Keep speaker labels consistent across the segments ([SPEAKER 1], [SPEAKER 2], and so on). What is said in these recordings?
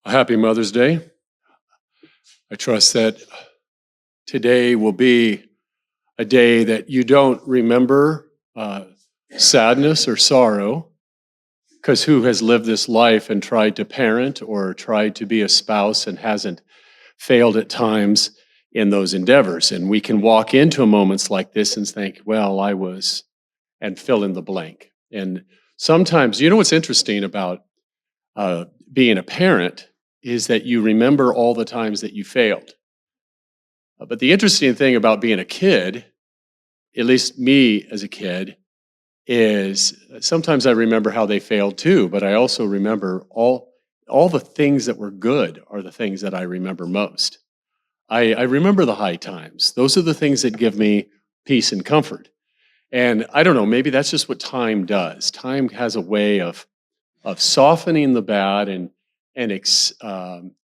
[SPEAKER 1] A happy Mother's Day. I trust that today will be a day that you don't remember sadness or sorrow, because who has lived this life and tried to parent or tried to be a spouse and hasn't failed at times in those endeavors? And we can walk into moments like this and think, well, I was, and fill in the blank. And sometimes, you know what's interesting about being a parent is that you remember all the times that you failed. But the interesting thing about being a kid, at least me as a kid, is sometimes I remember how they failed too, but I also remember all the things that were good are the things that I remember most. I remember the high times. Those are the things that give me peace and comfort. And I don't know, maybe that's just what time does. Time has a way of softening the bad and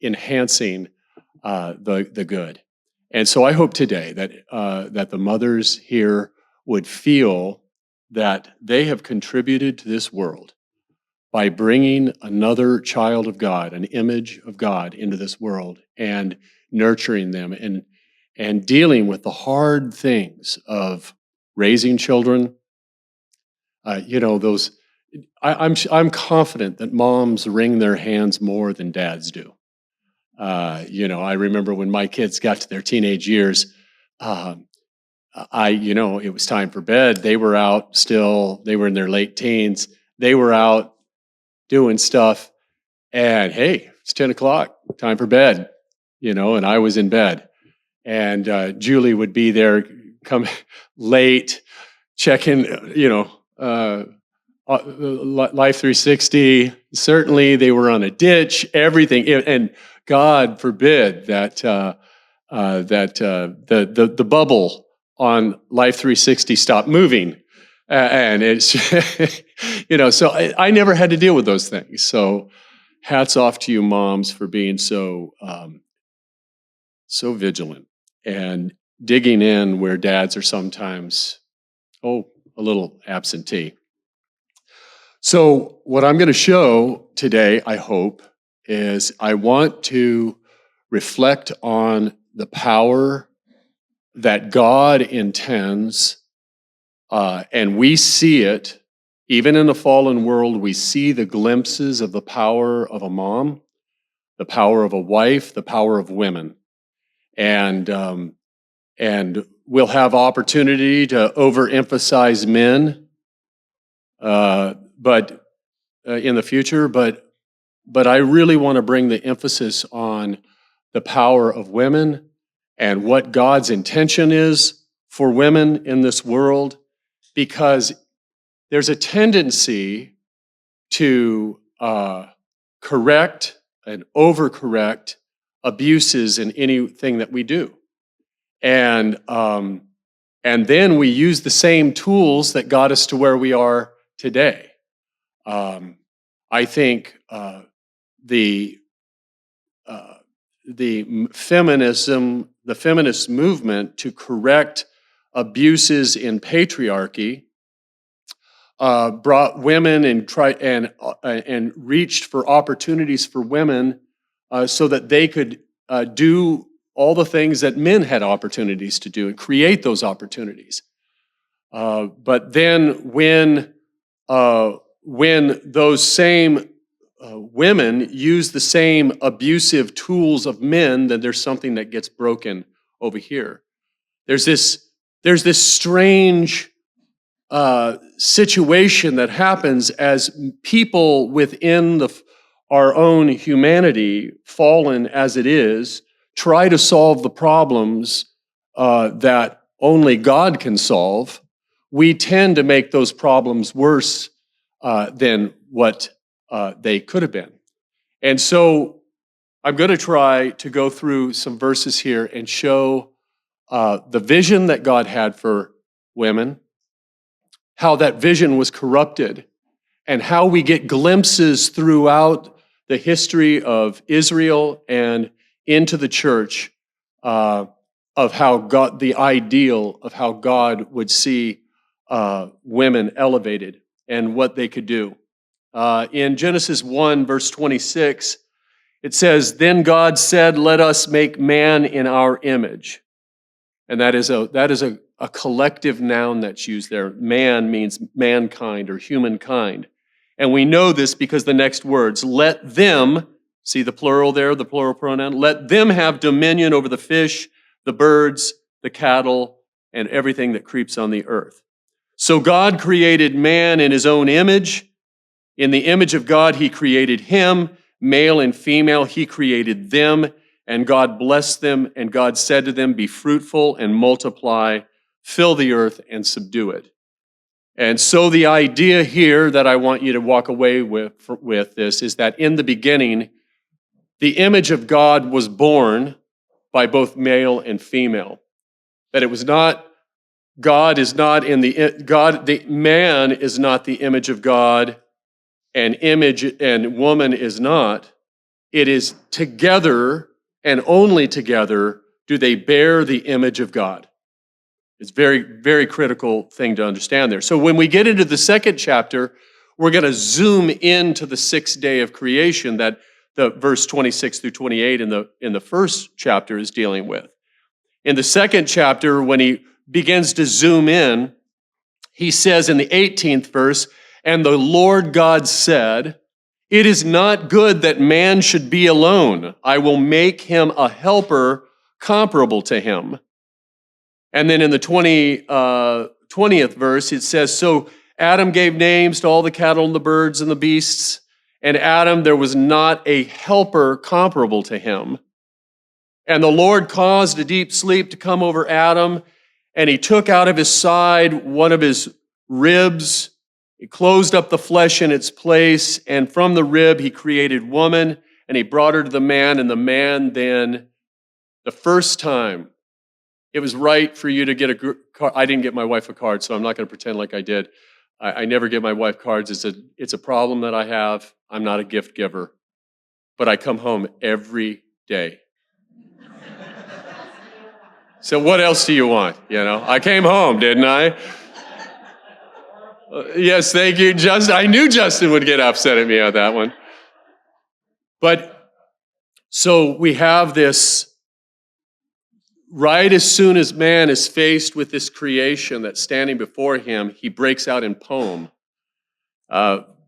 [SPEAKER 1] enhancing the good. And so I hope today that the mothers here would feel that they have contributed to this world by bringing another child of God, an image of God, into this world and nurturing them and dealing with the hard things of raising children. Those. I'm confident that moms wring their hands more than dads do. I remember when my kids got to their teenage years, it was time for bed. They were out still. They were in their late teens. They were out doing stuff. And hey, it's 10 o'clock, time for bed, and I was in bed. And Julie would be there, come late, checking, Life 360, certainly they were on a ditch, everything, and God forbid that the bubble on Life 360 stopped moving, and it's So I never had to deal with those things. So hats off to you, moms, for being so vigilant and digging in where dads are sometimes a little absentee. So what I'm going to show today, I hope, is I want to reflect on the power that God intends, and we see it, even in a fallen world, we see the glimpses of the power of a mom, the power of a wife, the power of women. And we'll have opportunity to overemphasize men, but in the future, but I really want to bring the emphasis on the power of women and what God's intention is for women in this world, because there's a tendency to correct and overcorrect abuses in anything that we do. And then we use the same tools that got us to where we are today. I think the feminist movement to correct abuses in patriarchy brought women and reached for opportunities for women so that they could do all the things that men had opportunities to do and create those opportunities. But then when those same women use the same abusive tools of men, then there's something that gets broken over here. There's this strange situation that happens as people within our own humanity, fallen as it is, try to solve the problems that only God can solve. We tend to make those problems worse than what they could have been. And so I'm going to try to go through some verses here and show the vision that God had for women, how that vision was corrupted, and how we get glimpses throughout the history of Israel and into the church of how God, the ideal of how God would see women elevated and what they could do. In Genesis 1, verse 26, It says, then God said, let us make man in our image. And that is a collective noun that's used there. Man means mankind or humankind. And we know this because the next words, let them, see the plural there, the plural pronoun, let them have dominion over the fish, the birds, the cattle, and everything that creeps on the earth. So God created man in his own image. In the image of God, he created him, male and female, he created them, and God blessed them, and God said to them, be fruitful and multiply, fill the earth and subdue it. And so the idea here that I want you to walk away with this is that in the beginning, the image of God was born by both male and female. That it was not, God is not in the man is not the image of God, and image and woman is not. It is together and only together do they bear the image of God. It's very, very critical thing to understand there. So when we get into the second chapter, we're going to zoom into the sixth day of creation that the verse 26 through 28 in the first chapter is dealing with. In the second chapter, when he begins to zoom in, he says in the 18th verse, and the Lord God said, it is not good that man should be alone. I will make him a helper comparable to him. And then in the 20th verse, it says, so Adam gave names to all the cattle and the birds and the beasts, and Adam, there was not a helper comparable to him. And the Lord caused a deep sleep to come over Adam, and he took out of his side one of his ribs. He closed up the flesh in its place, and from the rib he created woman, and he brought her to the man, and the man then, the first time, it was right for you to get a card. I didn't get my wife a card, so I'm not going to pretend like I did. I never give my wife cards. It's a problem that I have. I'm not a gift giver, but I come home every day. So what else do you want? You know, I came home, didn't I? Yes, thank you, Justin. I knew Justin would get upset at me on that one. But so we have this. Right as soon as man is faced with this creation that's standing before him, he breaks out in poem.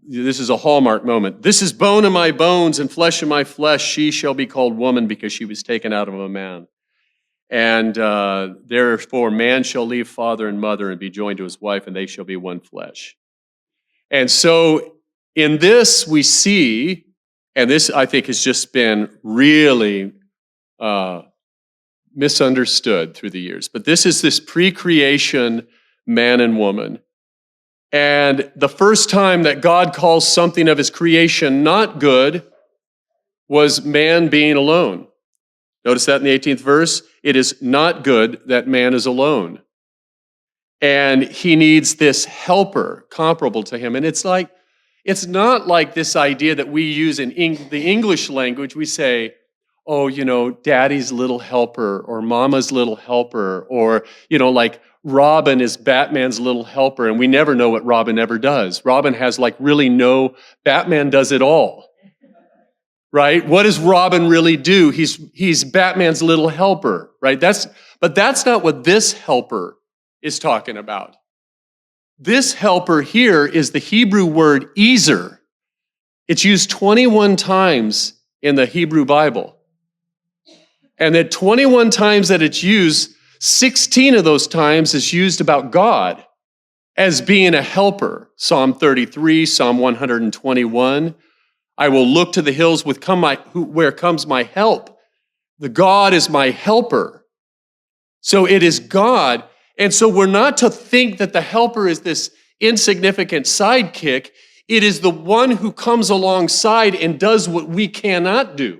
[SPEAKER 1] This is a hallmark moment. This is bone of my bones and flesh of my flesh. She shall be called woman because she was taken out of a man. And therefore man shall leave father and mother and be joined to his wife, and they shall be one flesh. And so in this we see, and this I think has just been really misunderstood through the years. But this pre-creation man and woman. And the first time that God calls something of his creation not good was man being alone. Notice that in the 18th verse. It is not good that man is alone. And he needs this helper comparable to him. And it's not like this idea that we use in the English language. We say, oh, you know, daddy's little helper or mama's little helper, or, you know, like Robin is Batman's little helper, and we never know what Robin ever does. Robin has Batman does it all, right? What does Robin really do? He's Batman's little helper, right? But that's not what this helper is talking about. This helper here is the Hebrew word ezer. It's used 21 times in the Hebrew Bible. And that 21 times that it's used, 16 of those times is used about God as being a helper. Psalm 33, Psalm 121. I will look to the hills where comes my help. The God is my helper. So it is God. And so we're not to think that the helper is this insignificant sidekick. It is the one who comes alongside and does what we cannot do.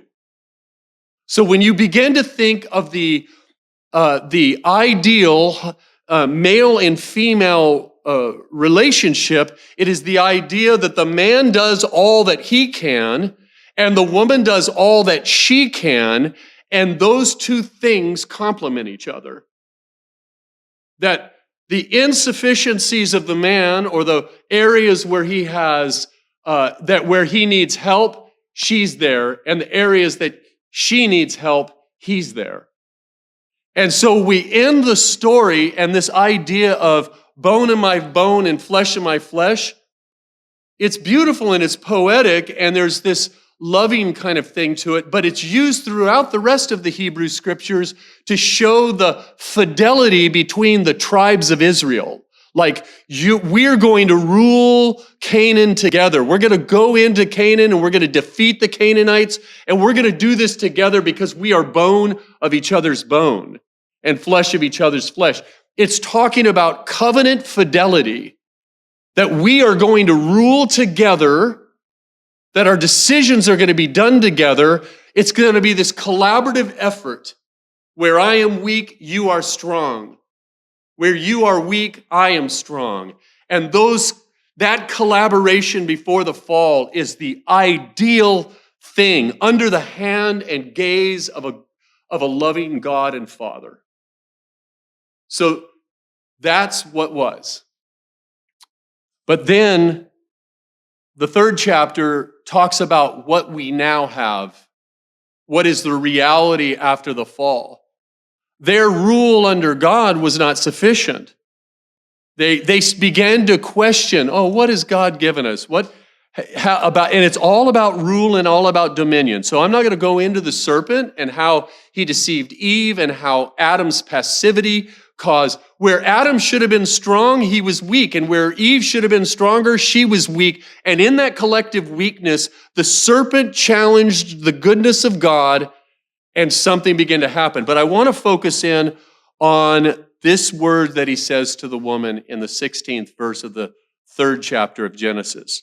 [SPEAKER 1] So when you begin to think of the ideal male and female relationship, it is the idea that the man does all that he can and the woman does all that she can, and those two things complement each other. That the insufficiencies of the man or the areas where he has where he needs help, she's there. And the areas that she needs help, he's there. And so we end the story, and this idea of bone in my bone and flesh in my flesh, it's beautiful and it's poetic, and there's this loving kind of thing to it, but it's used throughout the rest of the Hebrew scriptures to show the fidelity between the tribes of Israel. Like, we're going to rule Canaan together. We're going to go into Canaan and we're going to defeat the Canaanites, and we're going to do this together because we are bone of each other's bone and flesh of each other's flesh. It's talking about covenant fidelity, that we are going to rule together, that our decisions are going to be done together. It's going to be this collaborative effort where I am weak, you are strong. Where you are weak, I am strong. And that collaboration before the fall is the ideal thing under the hand and gaze of a loving God and Father. So that's what was. But then the third chapter talks about what we now have. What is the reality after the fall? Their rule under God was not sufficient. They began to question, what has God given us? And it's all about rule and all about dominion. So I'm not going to go into the serpent and how he deceived Eve and how Adam's passivity caused, where Adam should have been strong, he was weak. And where Eve should have been stronger, she was weak. And in that collective weakness, the serpent challenged the goodness of God, and something began to happen. But I want to focus in on this word that he says to the woman in the 16th verse of the 3rd chapter of Genesis.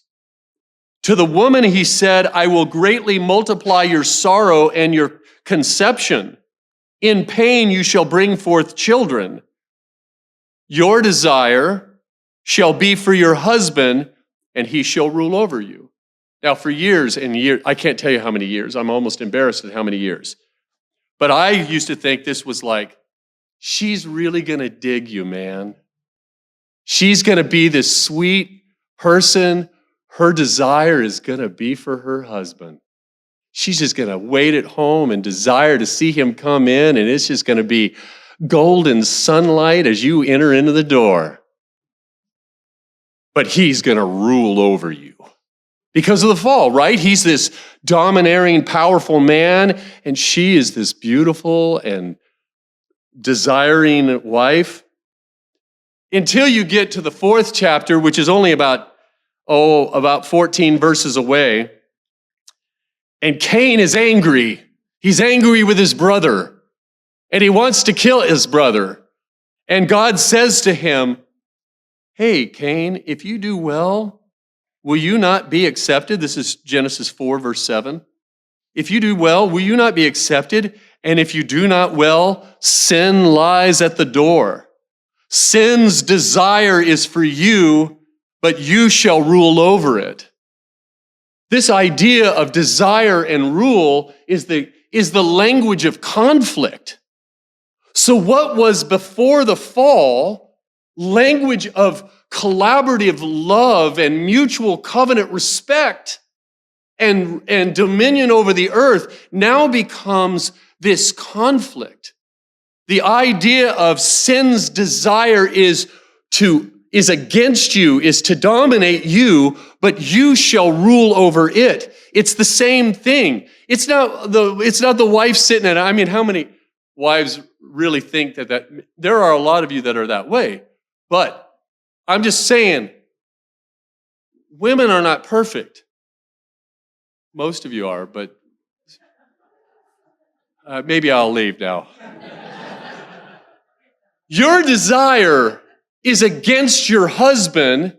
[SPEAKER 1] To the woman he said, I will greatly multiply your sorrow and your conception. In pain you shall bring forth children. Your desire shall be for your husband, and he shall rule over you. Now for years and years, I can't tell you how many years. I'm almost embarrassed at how many years. But I used to think this was like, she's really going to dig you, man. She's going to be this sweet person. Her desire is going to be for her husband. She's just going to wait at home and desire to see him come in, and it's just going to be golden sunlight as you enter into the door. But he's going to rule over you because of the fall, right? He's this domineering, powerful man, and she is this beautiful and desiring wife. Until you get to the 4th chapter, which is only about 14 verses away. And Cain is angry. He's angry with his brother, and he wants to kill his brother. And God says to him, hey, Cain, if you do well, will you not be accepted? This is Genesis 4, verse 7. If you do well, will you not be accepted? And if you do not well, sin lies at the door. Sin's desire is for you, but you shall rule over it. This idea of desire and rule is the language of conflict. So what was before the fall, language of collaborative love and mutual covenant respect and dominion over the earth, now becomes this conflict. The idea of sin's desire is against you, is to dominate you, but you shall rule over it. It's the same thing. It's not the wife sitting at, how many wives really think that there are a lot of you that are that way. But I'm just saying, women are not perfect. Most of you are, but maybe I'll leave now. Your desire is against your husband,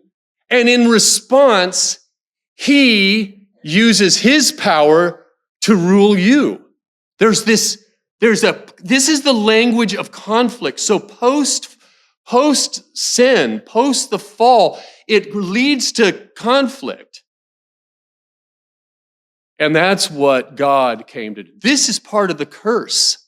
[SPEAKER 1] and in response, he uses his power to rule you. This is the language of conflict. So post sin, post the fall, it leads to conflict. And that's what God came to do. This is part of the curse.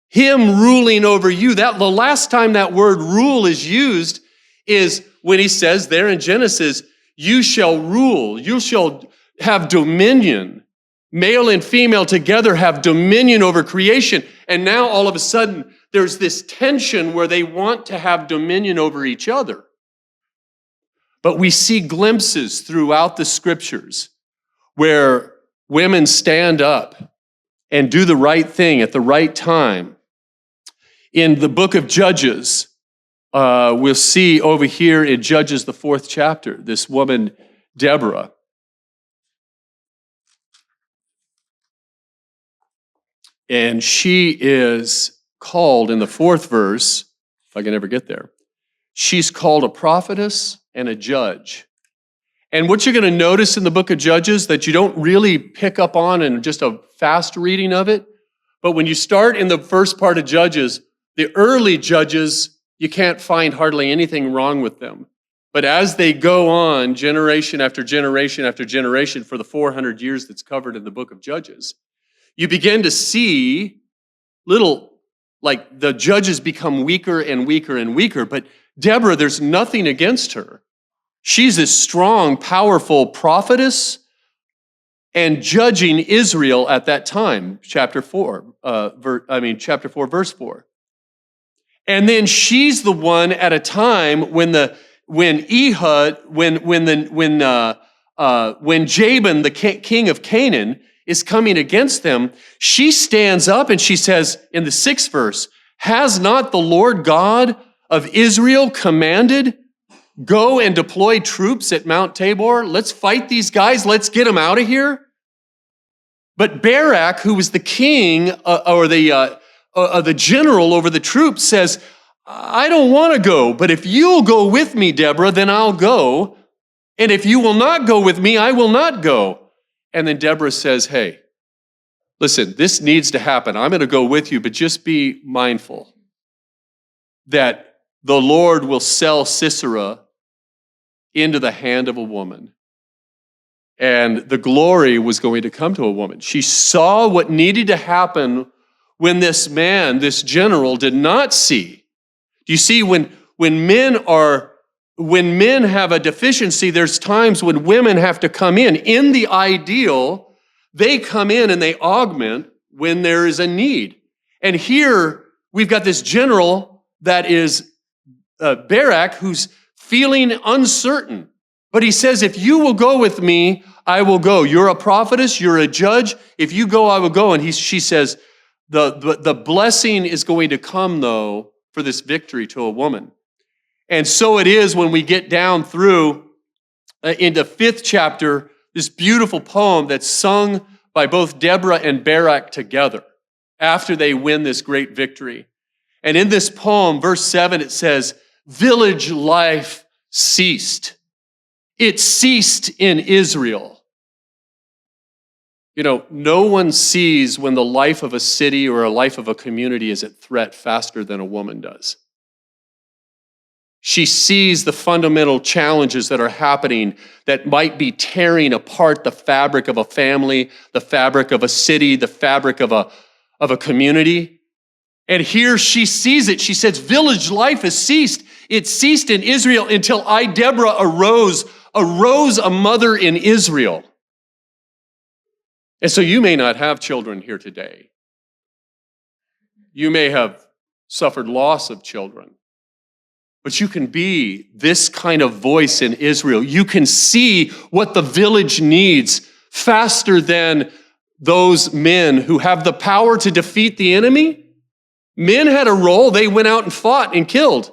[SPEAKER 1] Him ruling over you. The last time that word rule is used is when he says there in Genesis, you shall rule. You shall have dominion. Male and female together have dominion over creation. And now all of a sudden, there's this tension where they want to have dominion over each other. But we see glimpses throughout the scriptures where women stand up and do the right thing at the right time. In the book of Judges, we'll see over here in Judges, the 4th chapter, this woman, Deborah. And she is called in the 4th verse, if I can ever get there, she's called a prophetess and a judge. And what you're going to notice in the book of Judges that you don't really pick up on in just a fast reading of it, but when you start in the first part of Judges, the early judges, you can't find hardly anything wrong with them. But as they go on, generation after generation after generation, for the 400 years that's covered in the book of Judges, you begin to see like the judges become weaker and weaker and weaker. But Deborah, there's nothing against her. She's a strong, powerful prophetess and judging Israel at that time, chapter 4, verse 4. And then she's the one at a time when Jabin, the king of Canaan, is coming against them, she stands up and she says in the 6th verse, "Has not the Lord God of Israel commanded, go and deploy troops at Mount Tabor? Let's fight these guys. Let's get them out of here." But Barak, who was the king or the general over the troops, says, "I don't want to go, but if you'll go with me, Deborah, then I'll go. And if you will not go with me, I will not go." And then Deborah says, "Hey, listen, this needs to happen. I'm going to go with you, but just be mindful that the Lord will sell Sisera into the hand of a woman. And the glory was going to come to a woman." She saw what needed to happen when this man, this general, did not see. Do you see, when men have a deficiency, there's times when women have to come in. In the ideal, they come in and they augment when there is a need. And here we've got this general that is Barak, who's feeling uncertain. But he says, "If you will go with me, I will go. You're a prophetess, you're a judge. If you go, I will go." And she says, the blessing is going to come, though, for this victory to a woman. And so it is when we get down through into 5th chapter, this beautiful poem that's sung by both Deborah and Barak together after they win this great victory. And in this poem, verse 7, it says, "Village life ceased. It ceased in Israel." You know, no one sees when the life of a city or a life of a community is at threat faster than a woman does. She sees the fundamental challenges that are happening that might be tearing apart the fabric of a family, the fabric of a city, the fabric of a community. And here she sees it. She says, "Village life has ceased. It ceased in Israel until I, Deborah, arose a mother in Israel." And so you may not have children here today. You may have suffered loss of children. But you can be this kind of voice in Israel. You can see what the village needs faster than those men who have the power to defeat the enemy. Men had a role. They went out and fought and killed.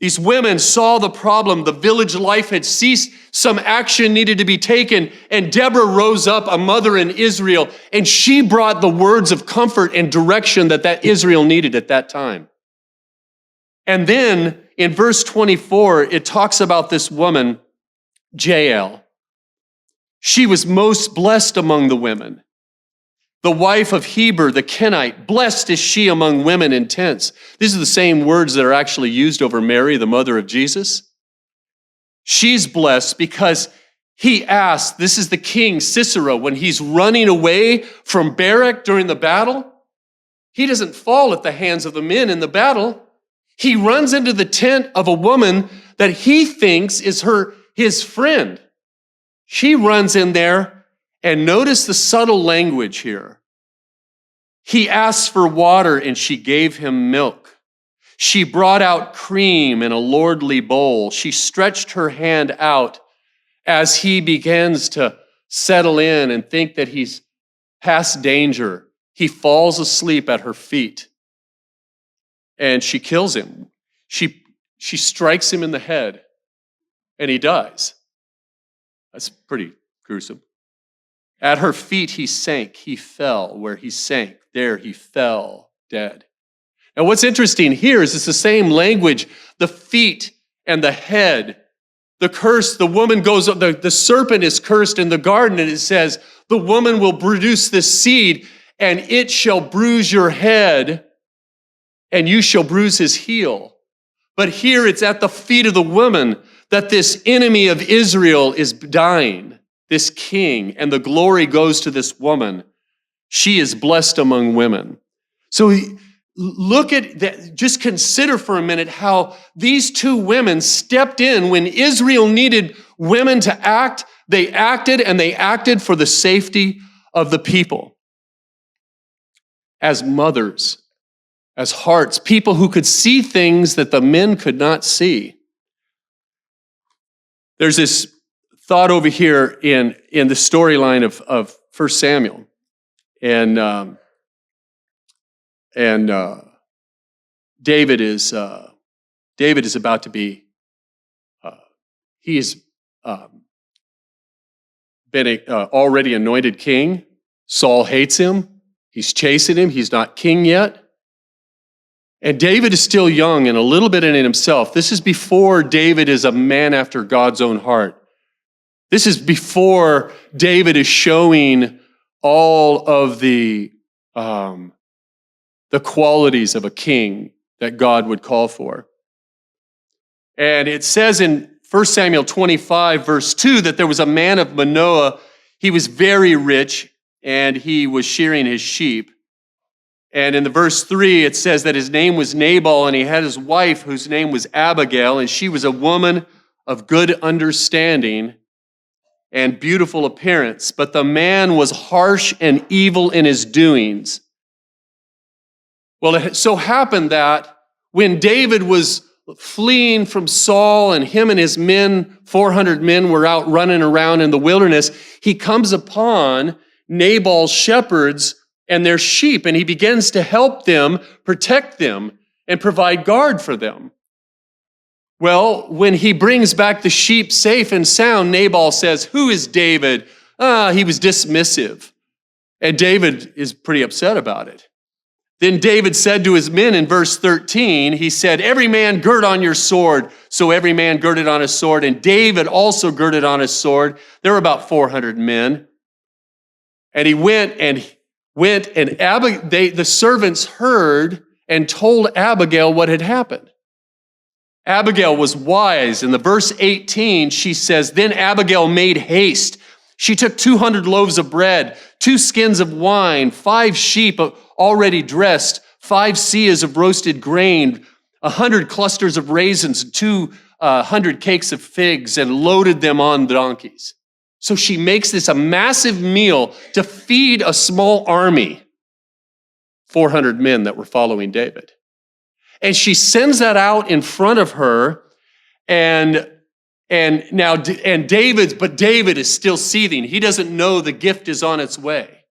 [SPEAKER 1] These women saw the problem. The village life had ceased. Some action needed to be taken. And Deborah rose up, a mother in Israel, and she brought the words of comfort and direction that Israel needed at that time. And then in verse 24, it talks about this woman, Jael. She was most blessed among the women. The wife of Heber, the Kenite, blessed is she among women in tents. These are the same words that are actually used over Mary, the mother of Jesus. She's blessed because he asked, this is the king Sisera, when he's running away from Barak during the battle, he doesn't fall at the hands of the men in the battle. He runs into the tent of a woman that he thinks is his friend.
[SPEAKER 2] She runs in there, and notice the subtle language here. He asked for water, and she gave him milk. She brought out cream in a lordly bowl. She stretched her hand out as he begins to settle in and think that he's past danger. He falls asleep at her feet, and she kills him. She strikes him in the head, and he dies. That's pretty gruesome. At her feet he sank, he fell. Where he sank, there he fell dead. Now what's interesting here is it's the same language, the feet and the head. The curse, the woman goes, the serpent is cursed in the garden, and it says, the woman will produce this seed, and it shall bruise your head, and you shall bruise his heel. But here it's at the feet of the woman that this enemy of Israel is dying, this king, and the glory goes to this woman. She is blessed among women. So look at that. Just consider for a minute how these two women stepped in when Israel needed women to act. They acted, and they acted for the safety of the people. As mothers, as hearts, people who could see things that the men could not see. There's this thought over here in the storyline of 1 Samuel. And David is about to be, he has been already anointed king. Saul hates him. He's chasing him. He's not king yet. And David is still young and a little bit in himself. This is before David is a man after God's own heart. This is before David is showing all of the qualities of a king that God would call for. And it says in 1 Samuel 25, verse 2, that there was a man of Manoah. He was very rich, and he was shearing his sheep. And in the verse 3, it says that his name was Nabal, and he had his wife, whose name was Abigail, and she was a woman of good understanding and beautiful appearance. But the man was harsh and evil in his doings. Well, it so happened that when David was fleeing from Saul, and him and his men, 400 men, were out running around in the wilderness, he comes upon Nabal's shepherds and their sheep, and he begins to help them, protect them, and provide guard for them. Well, when he brings back the sheep safe and sound, Nabal says, "Who is David?" He was dismissive. And David is pretty upset about it. Then David said to his men in verse 13, he said, "Every man gird on your sword." So every man girded on his sword, and David also girded on his sword. There were about 400 men. And he went, and the servants heard and told Abigail what had happened. Abigail was wise. In the verse 18, she says, "Then Abigail made haste. She took 200 loaves of bread, 2 skins of wine, 5 sheep already dressed, 5 seahs of roasted grain, 100 clusters of raisins, 200 cakes of figs, and loaded them on donkeys." So she makes this a massive meal to feed a small army, 400 men that were following David. And she sends that out in front of her, and David is still seething. He doesn't know the gift is on its way.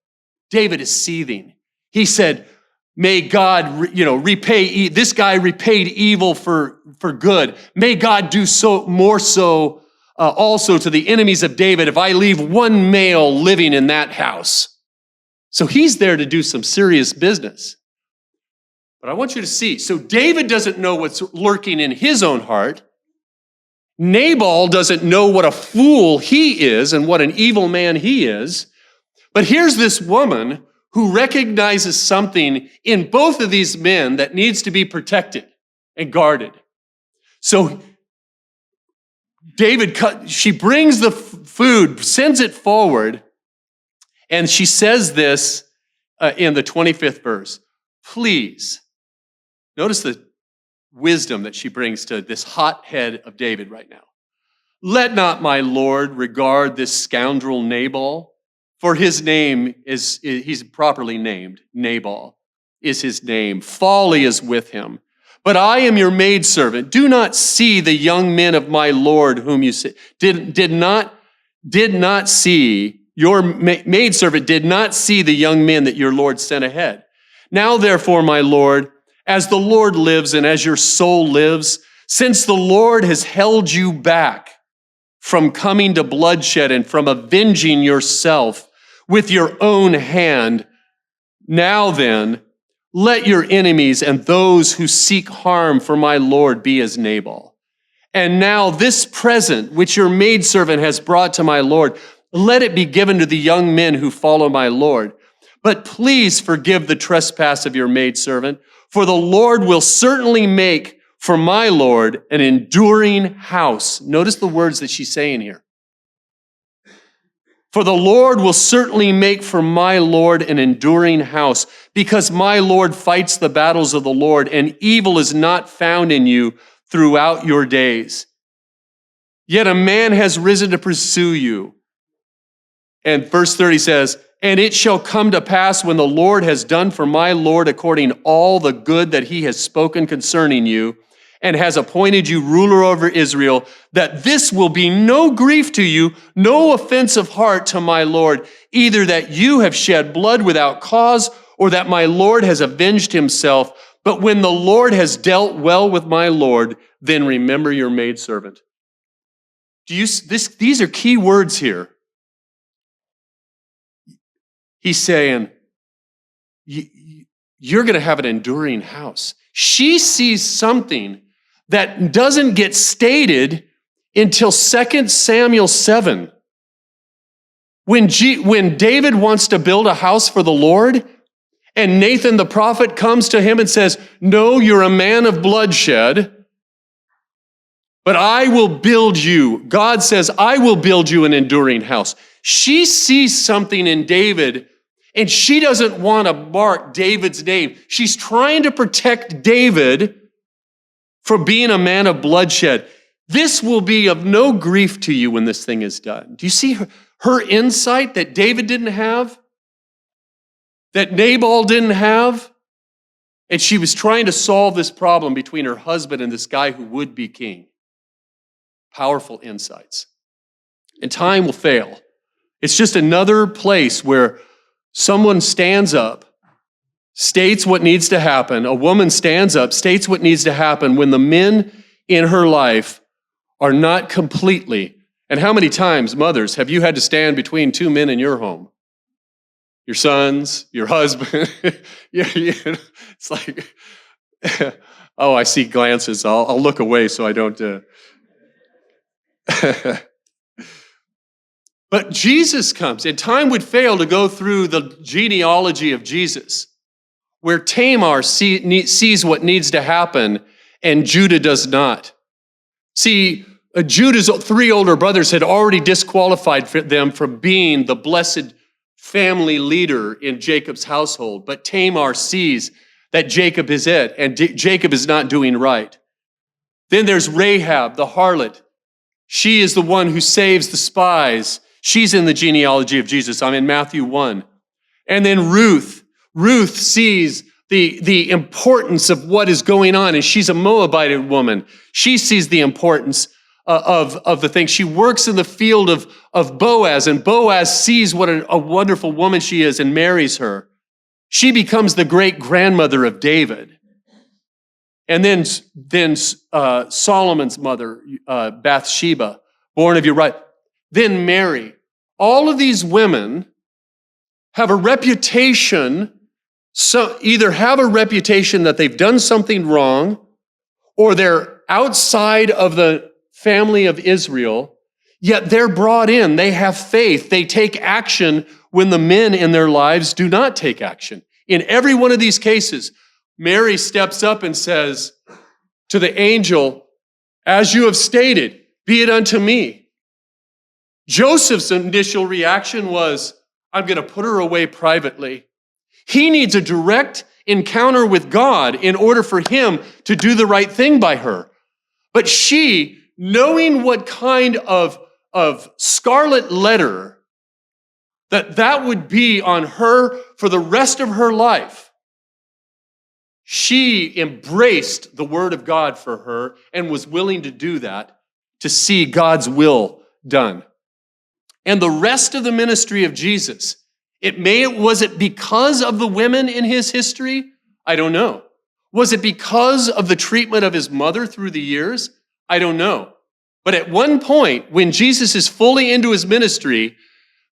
[SPEAKER 2] David is seething. He said, "May God, repay. This guy repaid evil for good. May God do so more so also to the enemies of David if I leave one male living in that house." So he's there to do some serious business. But I want you to see, so David doesn't know what's lurking in his own heart. Nabal doesn't know what a fool he is and what an evil man he is. But here's this woman who recognizes something in both of these men that needs to be protected and guarded. So she brings the food, sends it forward, and she says this in the 25th verse, "Please," notice the wisdom that she brings to this hothead of David right now, Let not my Lord regard this scoundrel Nabal, for his name he's properly named. Nabal is his name. Folly is with him. But I am your maidservant. Do not see the young men of my Lord whom you did not see, your maidservant did not see the young men that your Lord sent ahead. Now therefore, my Lord, as the Lord lives and as your soul lives, since the Lord has held you back from coming to bloodshed and from avenging yourself with your own hand, now then, let your enemies and those who seek harm for my Lord be as Nabal. And now this present which your maidservant has brought to my Lord, let it be given to the young men who follow my Lord. But please forgive the trespass of your maidservant, for the Lord will certainly make for my Lord an enduring house. Notice the words that she's saying here. For the Lord will certainly make for my Lord an enduring house, because my Lord fights the battles of the Lord, and evil is not found in you throughout your days. Yet a man has risen to pursue you. And verse 30 says, and it shall come to pass when the Lord has done for my Lord according all the good that he has spoken concerning you, and has appointed you ruler over Israel, that this will be no grief to you, no offense of heart to my Lord, either that you have shed blood without cause, or that my Lord has avenged himself. But when the Lord has dealt well with my Lord, then remember your maidservant. These are key words here. He's saying, you're going to have an enduring house. She sees something that doesn't get stated until 2 Samuel 7. When David wants to build a house for the Lord, and Nathan the prophet comes to him and says, no, you're a man of bloodshed, but I will build you. God says, I will build you an enduring house. She sees something in David, and she doesn't want to mark David's name. She's trying to protect David from being a man of bloodshed. This will be of no grief to you when this thing is done. Do you see her insight that David didn't have? That Nabal didn't have? And she was trying to solve this problem between her husband and this guy who would be king. Powerful insights. And time will fail. It's just another place where someone stands up, states what needs to happen. A woman stands up, states what needs to happen when the men in her life are not completely. And how many times, mothers, have you had to stand between two men in your home? Your sons, your husband. It's like, oh, I see glances. I'll look away so I don't. But Jesus comes, and time would fail to go through the genealogy of Jesus, where Tamar sees what needs to happen and Judah does not. See, Judah's three older brothers had already disqualified them from being the blessed family leader in Jacob's household, but Tamar sees that Jacob is it, and Jacob is not doing right. Then there's Rahab, the harlot. She is the one who saves the spies. She's in the genealogy of Jesus. I'm in Matthew 1. And then Ruth. Ruth sees the importance of what is going on, and she's a Moabite woman. She sees the importance of the thing. She works in the field of Boaz, and Boaz sees what a wonderful woman she is and marries her. She becomes the great-grandmother of David. And then Solomon's mother, Bathsheba, born of Uriah. Then Mary. All of these women have a reputation, so either have a reputation that they've done something wrong, or they're outside of the family of Israel, yet they're brought in. They have faith. They take action when the men in their lives do not take action. In every one of these cases, Mary steps up and says to the angel, as you have stated, be it unto me. Joseph's initial reaction was, I'm going to put her away privately. He needs a direct encounter with God in order for him to do the right thing by her. But she knowing what kind of scarlet letter that would be on her for the rest of her life, she embraced the word of God for her and was willing to do that to see God's will done. And the rest of the ministry of Jesus, was it because of the women in his history? I don't know. Was it because of the treatment of his mother through the years? I don't know. But at one point, when Jesus is fully into his ministry,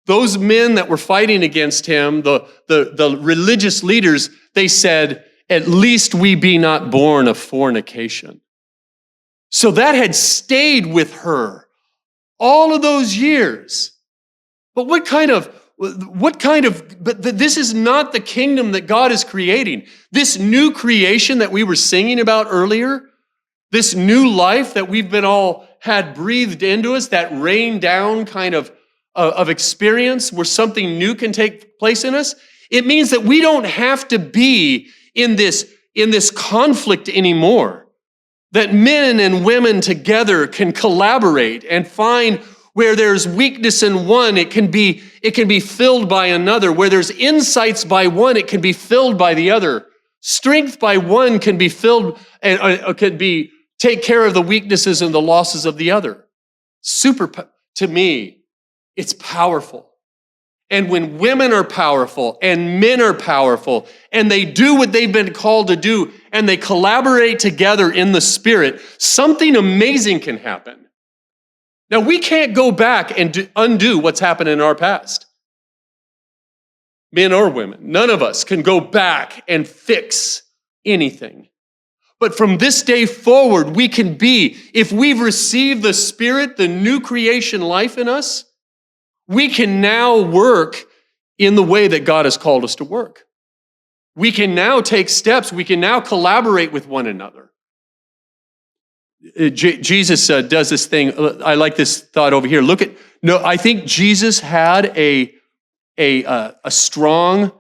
[SPEAKER 2] those men that were fighting against him, the religious leaders, they said, "At least we be not born of fornication." So that had stayed with her all of those years. But this is not the kingdom that God is creating. This new creation that we were singing about earlier, this new life that we've been all had breathed into us, that rain down kind of experience where something new can take place in us, it means that we don't have to be in this conflict anymore. That men and women together can collaborate and find where there's weakness in one, it can be filled by another. Where there's insights by one, it can be filled by the other. Strength by one can be filled and take care of the weaknesses and the losses of the other. To me, it's powerful. And when women are powerful and men are powerful and they do what they've been called to do and they collaborate together in the Spirit, something amazing can happen. Now, we can't go back and undo what's happened in our past. Men or women, none of us can go back and fix anything. But from this day forward, we can be, if we've received the Spirit, the new creation life in us, we can now work in the way that God has called us to work. We can now take steps. We can now collaborate with one another. Jesus does this thing. I like this thought over here. I think Jesus had a strong,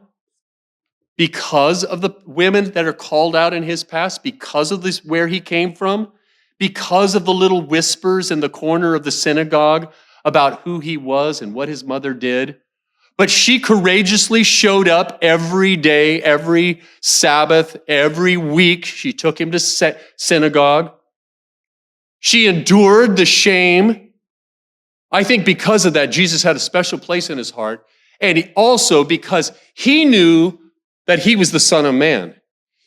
[SPEAKER 2] because of the women that are called out in his past, because of this, where he came from, because of the little whispers in the corner of the synagogue about who he was and what his mother did. But she courageously showed up every day, every Sabbath, every week. She took him to synagogue. She endured the shame. I think because of that, Jesus had a special place in his heart. And also because he knew that he was the Son of Man.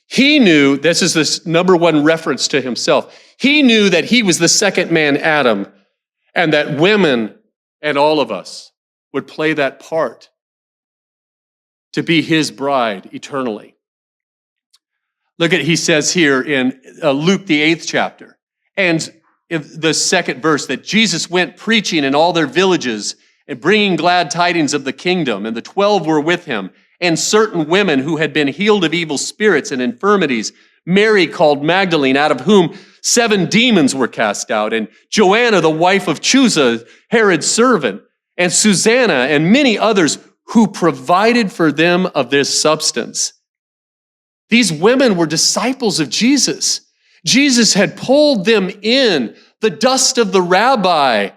[SPEAKER 2] He knew, this is this number one reference to himself, he knew that he was the second man, Adam, and that women and all of us would play that part to be his bride eternally. Look at, he says here in Luke, the 8th chapter, and the 2nd verse, that Jesus went preaching in all their villages and bringing glad tidings of the kingdom, and the 12 were with him, and certain women who had been healed of evil spirits and infirmities, Mary called Magdalene, out of whom 7 demons were cast out, and Joanna, the wife of Chuza, Herod's servant, and Susanna, and many others who provided for them of this substance. These women were disciples of Jesus. Jesus had pulled them in. The dust of the rabbi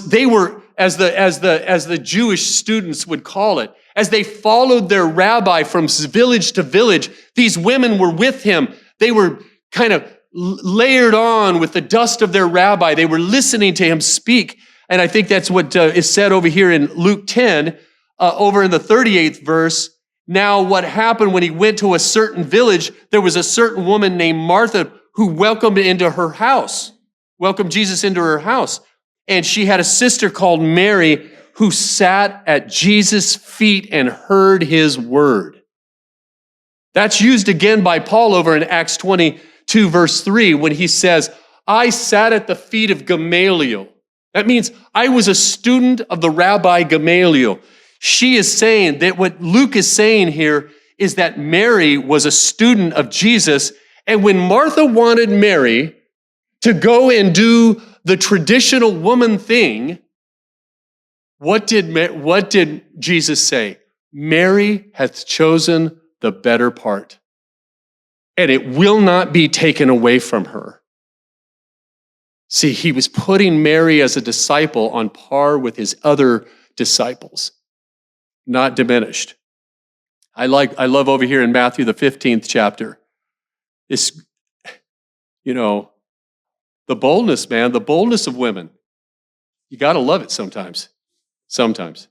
[SPEAKER 2] they were, as the Jewish students would call it, as they followed their rabbi from village to village, these women were with him. They were kind of layered on with the dust of their rabbi. They were listening to him speak. And I think that's what is said over here in Luke 10, over in the 38th verse. Now, what happened when he went to a certain village, there was a certain woman named Martha who welcomed Jesus into her house. And she had a sister called Mary who sat at Jesus' feet and heard his word. That's used again by Paul over in Acts 22, verse 3, when he says, I sat at the feet of Gamaliel. That means I was a student of the Rabbi Gamaliel. She is saying that what Luke is saying here is that Mary was a student of Jesus. And when Martha wanted Mary to go and do the traditional woman thing, what did Jesus say? Mary hath chosen the better part, and it will not be taken away from her. See, he was putting Mary as a disciple on par with his other disciples, not diminished. I love over here in Matthew, the 15th chapter, this, the boldness, man, the boldness of women. You got to love it sometimes. Sometimes.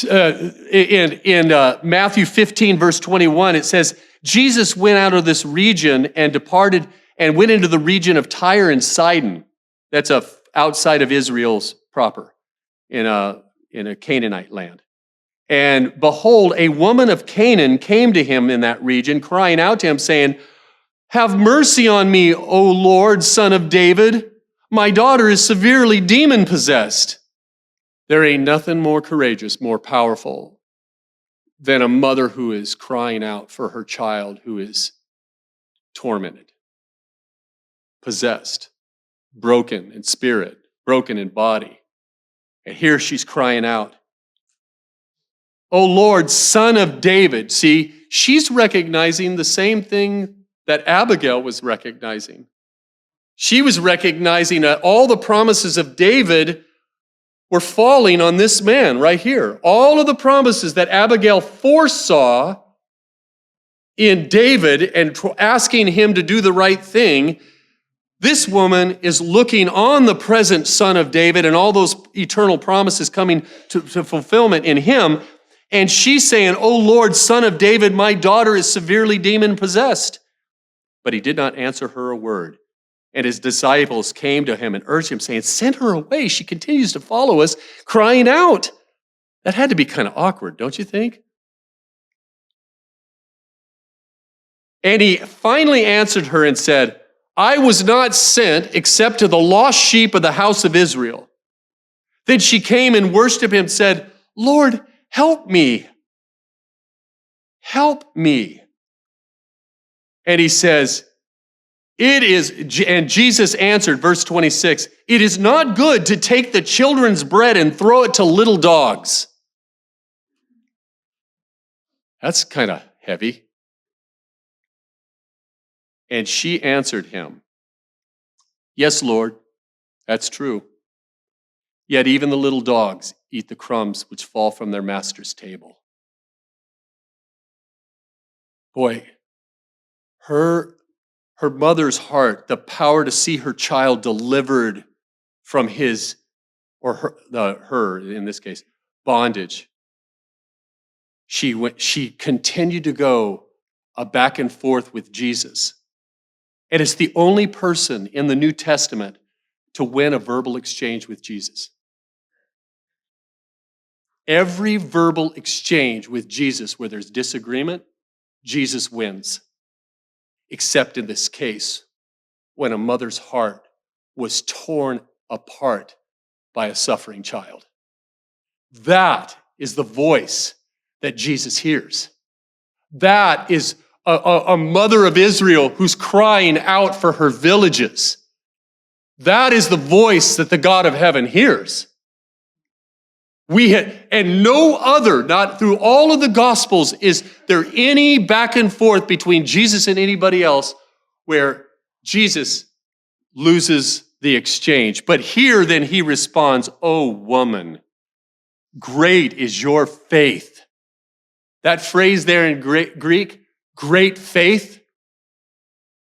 [SPEAKER 2] In Matthew 15, verse 21, it says, Jesus went out of this region and departed and went into the region of Tyre and Sidon. That's outside of Israel's proper, in a Canaanite land. And behold, a woman of Canaan came to him in that region, crying out to him, saying, "Have mercy on me, O Lord, Son of David. My daughter is severely demon-possessed." There ain't nothing more courageous, more powerful than a mother who is crying out for her child who is tormented, possessed, broken in spirit, broken in body. And here she's crying out, "O Lord, Son of David." See, she's recognizing the same thing that Abigail was recognizing. She was recognizing that all the promises of David were falling on this man right here. All of the promises that Abigail foresaw in David and asking him to do the right thing, this woman is looking on the present Son of David and all those eternal promises coming to fulfillment in him. And she's saying, "O Lord, Son of David, my daughter is severely demon-possessed." But he did not answer her a word. And his disciples came to him and urged him, saying, "Send her away. She continues to follow us, crying out." That had to be kind of awkward, don't you think? And he finally answered her and said, "I was not sent except to the lost sheep of the house of Israel." Then she came and worshiped him and said, "Lord, help me. Help me." And he says, and Jesus answered, verse 26, "It is not good to take the children's bread and throw it to little dogs." That's kind of heavy. And she answered him, "Yes, Lord, that's true. Yet even the little dogs eat the crumbs which fall from their master's table." Boy, her mother's heart, the power to see her child delivered from his, or her in this case, bondage. She continued to go back and forth with Jesus. And it's the only person in the New Testament to win a verbal exchange with Jesus. Every verbal exchange with Jesus where there's disagreement, Jesus wins. Except in this case, when a mother's heart was torn apart by a suffering child. That is the voice that Jesus hears. That is a mother of Israel who's crying out for her villages. That is the voice that the God of heaven hears. And no other, not through all of the Gospels, is there any back and forth between Jesus and anybody else where Jesus loses the exchange. But here then he responds, "O woman, great is your faith." That phrase there in Greek, great faith,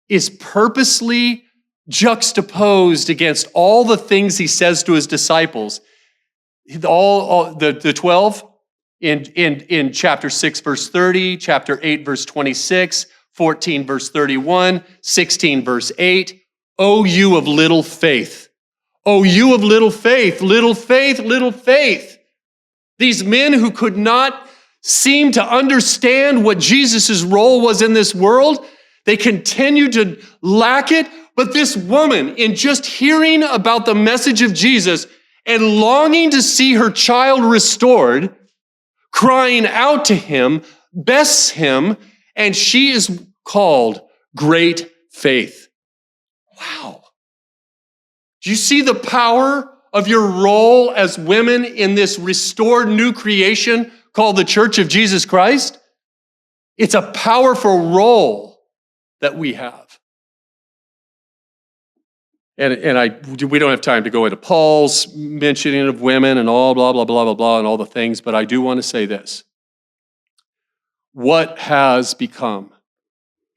[SPEAKER 2] is purposely juxtaposed against all the things he says to his disciples. All the 12 in chapter 6, verse 30, chapter 8, verse 26, 14, verse 31, 16, verse 8. "O you of little faith. O you of little faith, little faith, little faith." These men who could not seem to understand what Jesus' role was in this world, they continued to lack it. But this woman, in just hearing about the message of Jesus and longing to see her child restored, crying out to him, bests him, and she is called great faith. Wow. Do you see the power of your role as women in this restored new creation called the Church of Jesus Christ? It's a powerful role that we have. we don't have time to go into Paul's mentioning of women and all blah, blah, blah, blah, blah, and all the things, but I do want to say this. What has become?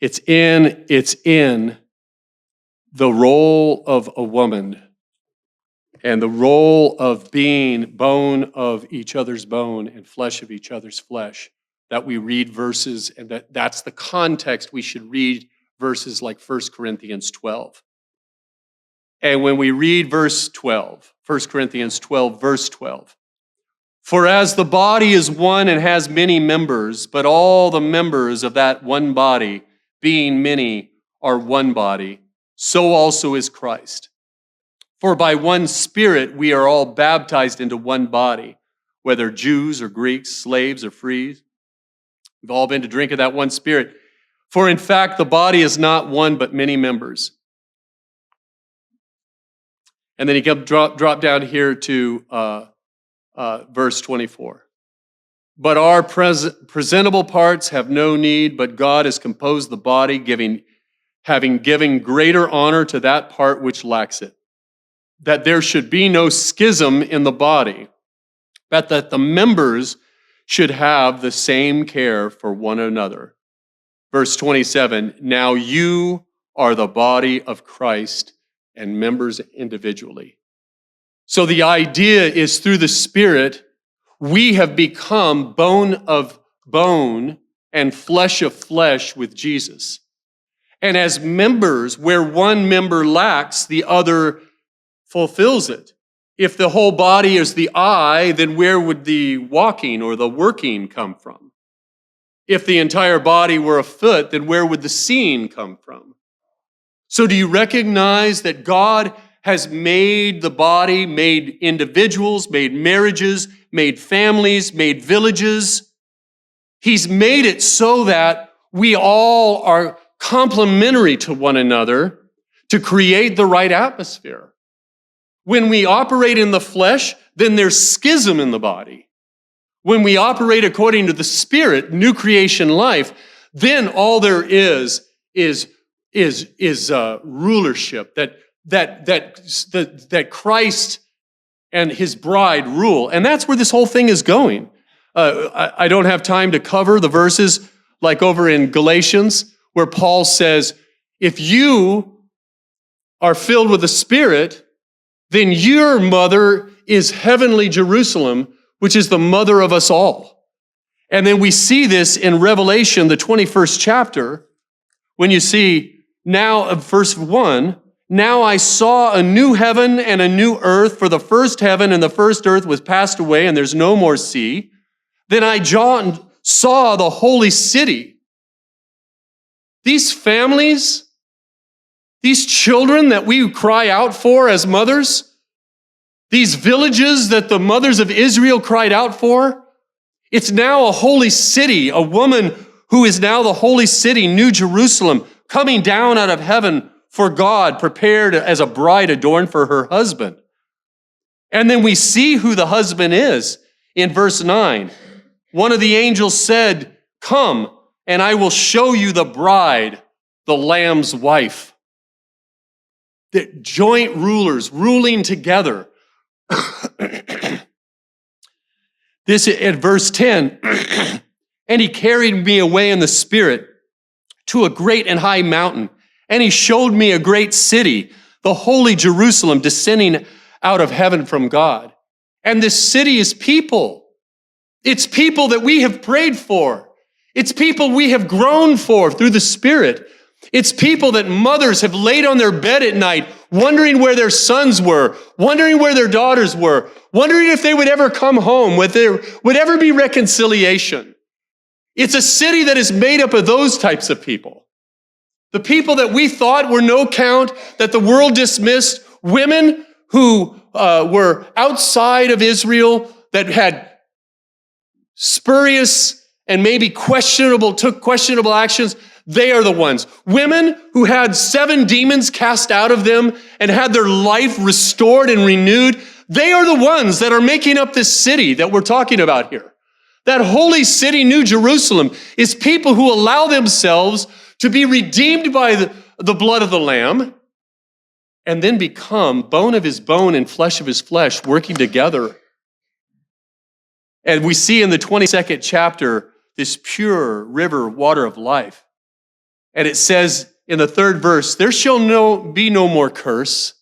[SPEAKER 2] It's in the role of a woman and the role of being bone of each other's bone and flesh of each other's flesh that we read verses, and that's the context we should read verses like 1 Corinthians 12. And when we read verse 12, 1 Corinthians 12, verse 12, for as the body is one and has many members, but all the members of that one body, being many, are one body, so also is Christ. For by one Spirit we are all baptized into one body, whether Jews or Greeks, slaves or free. We've all been to drink of that one Spirit. For in fact, the body is not one, but many members. And then he drop down here to verse 24. But our presentable parts have no need, but God has composed the body, having given greater honor to that part which lacks it, that there should be no schism in the body, but that the members should have the same care for one another. Verse 27, now you are the body of Christ and members individually. So the idea is through the Spirit, we have become bone of bone and flesh of flesh with Jesus. And as members, where one member lacks, the other fulfills it. If the whole body is the eye, then where would the walking or the working come from? If the entire body were a foot, then where would the seeing come from? So do you recognize that God has made the body, made individuals, made marriages, made families, made villages? He's made it so that we all are complementary to one another to create the right atmosphere. When we operate in the flesh, then there's schism in the body. When we operate according to the Spirit, new creation life, then all there is rulership, that Christ and his bride rule. And that's where this whole thing is going. I don't have time to cover the verses like over in Galatians, where Paul says, if you are filled with the Spirit, then your mother is heavenly Jerusalem, which is the mother of us all. And then we see this in Revelation, the 21st chapter, when you see now, verse 1, now I saw a new heaven and a new earth, for the first heaven and the first earth was passed away, and there's no more sea. Then I saw the holy city. These families, these children that we cry out for as mothers, these villages that the mothers of Israel cried out for, it's now a holy city, a woman who is now the holy city, New Jerusalem, coming down out of heaven for God, prepared as a bride adorned for her husband. And then we see who the husband is in verse 9. One of the angels said, come, and I will show you the bride, the Lamb's wife. The joint rulers ruling together. This at verse 10, and he carried me away in the Spirit to a great and high mountain, and he showed me a great city, the holy Jerusalem, descending out of heaven from God. And this city is people. It's people that we have prayed for. It's people we have grown for through the Spirit. It's people that mothers have laid on their bed at night, wondering where their sons were, wondering where their daughters were, wondering if they would ever come home, whether there would ever be reconciliation. It's a city that is made up of those types of people. The people that we thought were no count, that the world dismissed, women who were outside of Israel, that had spurious and maybe took questionable actions. They are the ones. Women who had 7 demons cast out of them and had their life restored and renewed. They are the ones that are making up this city that we're talking about here. That holy city, New Jerusalem, is people who allow themselves to be redeemed by the blood of the Lamb and then become bone of his bone and flesh of his flesh, working together. And we see in the 22nd chapter this pure river water of life. And it says in the 3rd verse, there shall be no more curse.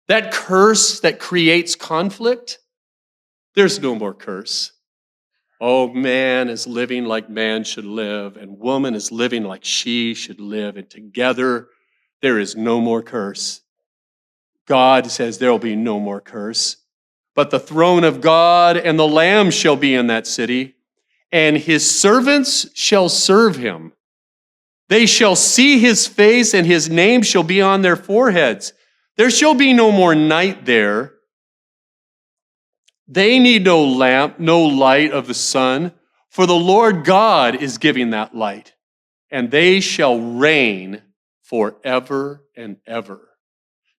[SPEAKER 2] That curse that creates conflict, there's no more curse. Oh, man is living like man should live, and woman is living like she should live, and together there is no more curse. God says there will be no more curse, but the throne of God and the Lamb shall be in that city, and his servants shall serve him. They shall see his face, and his name shall be on their foreheads. There shall be no more night there. They need no lamp, no light of the sun, for the Lord God is giving that light, and they shall reign forever and ever.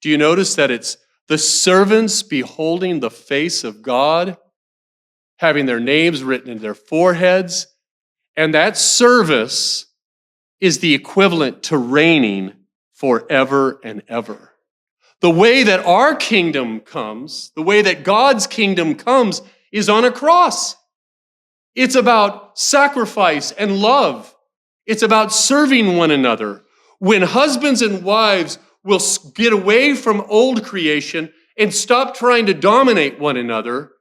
[SPEAKER 2] Do you notice that it's the servants beholding the face of God, having their names written in their foreheads, and that service is the equivalent to reigning forever and ever. The way that our kingdom comes, the way that God's kingdom comes, is on a cross. It's about sacrifice and love. It's about serving one another. When husbands and wives will get away from old creation and stop trying to dominate one another,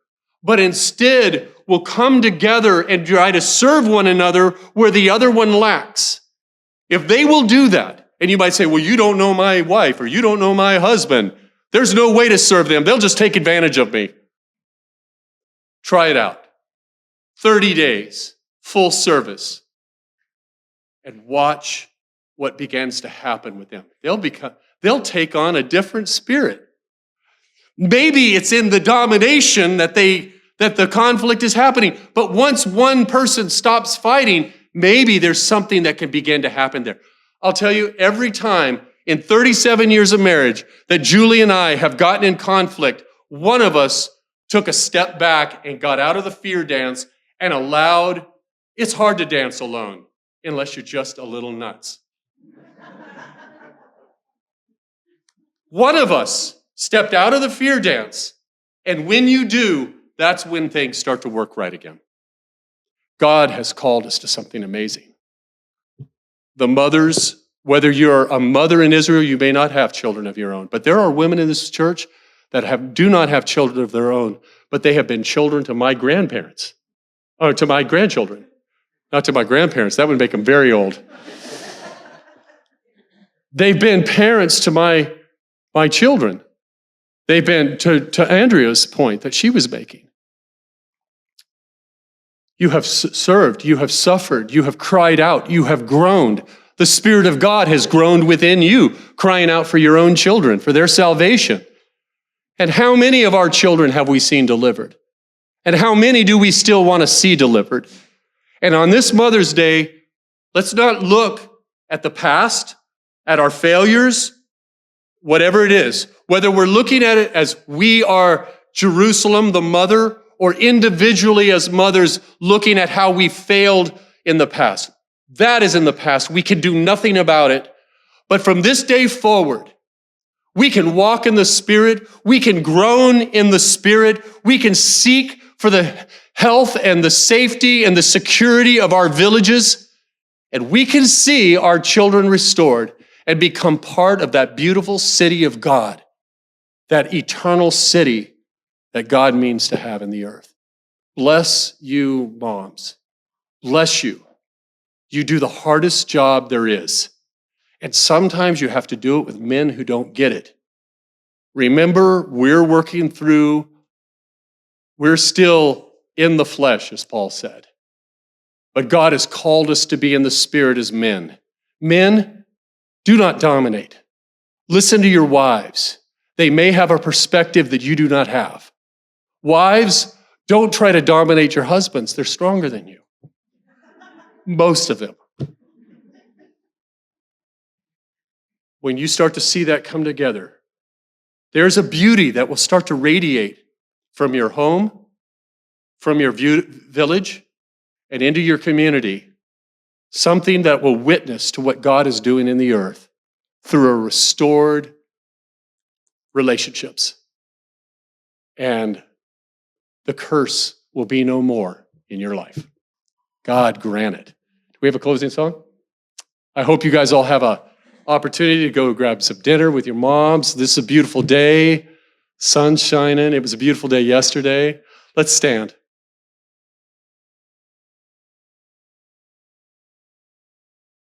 [SPEAKER 2] but instead will come together and try to serve one another where the other one lacks. If they will do that, and you might say, well, you don't know my wife or you don't know my husband. There's no way to serve them. They'll just take advantage of me. Try it out. 30 days, full service, and watch what begins to happen with them. They'll take on a different spirit. Maybe it's in the domination that the conflict is happening, but once one person stops fighting, maybe there's something that can begin to happen there. I'll tell you, every time in 37 years of marriage that Julie and I have gotten in conflict, one of us took a step back and got out of the fear dance and allowed, it's hard to dance alone unless you're just a little nuts. One of us stepped out of the fear dance, and when you do, that's when things start to work right again. God has called us to something amazing. The mothers, whether you're a mother in Israel, you may not have children of your own, but there are women in this church that do not have children of their own, but they have been children to my grandparents, or to my grandchildren, not to my grandparents. That would make them very old. They've been parents to my children. They've been, to Andrea's point that she was making. You have served, you have suffered, you have cried out, you have groaned. The Spirit of God has groaned within you, crying out for your own children, for their salvation. And how many of our children have we seen delivered? And how many do we still want to see delivered? And on this Mother's Day, let's not look at the past, at our failures, whatever it is, whether we're looking at it as we are Jerusalem, the mother, or individually as mothers looking at how we failed in the past. That is in the past. We can do nothing about it. But from this day forward, we can walk in the Spirit. We can groan in the Spirit. We can seek for the health and the safety and the security of our villages. And we can see our children restored and become part of that beautiful city of God, that eternal city that God means to have in the earth. Bless you, moms. Bless you. You do the hardest job there is. And sometimes you have to do it with men who don't get it. Remember, we're still in the flesh, as Paul said. But God has called us to be in the Spirit as men. Men, do not dominate. Listen to your wives. They may have a perspective that you do not have. Wives, don't try to dominate your husbands. They're stronger than you. Most of them. When you start to see that come together, there's a beauty that will start to radiate from your home, from your village, and into your community. Something that will witness to what God is doing in the earth through a restored
[SPEAKER 1] relationships. And the curse will be no more in your life. God grant it. Do we have a closing song? I hope you guys all have an opportunity to go grab some dinner with your moms. This is a beautiful day. Sun's shining. It was a beautiful day yesterday. Let's stand.